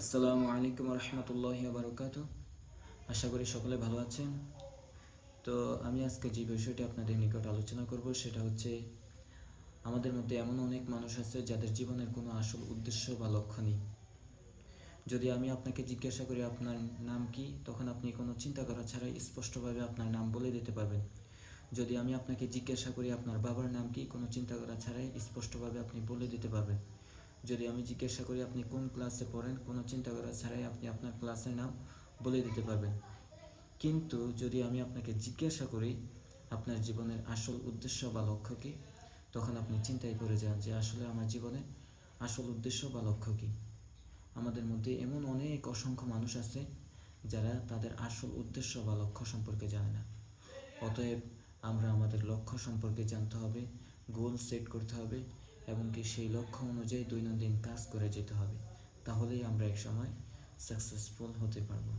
আসসালামু আলাইকুম রহমতুল্লাহি বারকাতুহ। আশা করি সকলে ভালো আছেন। তো আমি আজকে যে বিষয়টি আপনাদের নিকট আলোচনা করব সেটা হচ্ছে আমাদের মধ্যে এমন অনেক মানুষ আছে যাদের জীবনের কোনো আসল উদ্দেশ্য বা লক্ষ্য নেই। যদি আমি আপনাকে জিজ্ঞাসা করি আপনার নাম কি, তখন আপনি কোনো চিন্তা করা ছাড়াই স্পষ্টভাবে আপনার নাম বলে দিতে পারবেন। যদি আমি আপনাকে জিজ্ঞাসা করি আপনার বাবার নাম কি, কোনো চিন্তা করা ছাড়াই স্পষ্টভাবে আপনি বলে দিতে পারবেন। যদি আমি জিজ্ঞাসা করি আপনি কোন ক্লাসে পড়েন, কোনো চিন্তা করা ছাড়াই আপনি আপনার ক্লাসের নাম বলে দিতে পারবেন। কিন্তু যদি আমি আপনাকে জিজ্ঞাসা করি আপনার জীবনের আসল উদ্দেশ্য বা লক্ষ্য কী, তখন আপনি চিন্তায় পড়ে যান যে আসলে আমার জীবনের আসল উদ্দেশ্য বা লক্ষ্য কী। আমাদের মধ্যে এমন অনেক অসংখ্য মানুষ আছে যারা তাদের আসল উদ্দেশ্য বা লক্ষ্য সম্পর্কে জানে না। অতএব আমরা আমাদের লক্ষ্য সম্পর্কে জানতে হবে, গোল সেট করতে হবে এবং কি সেই লক্ষ্য অনুযায়ী দৈনন্দিন কাজ করে যেতে হবে। তাহলেই আমরা একসময় সাকসেসফুল হতে পারবো।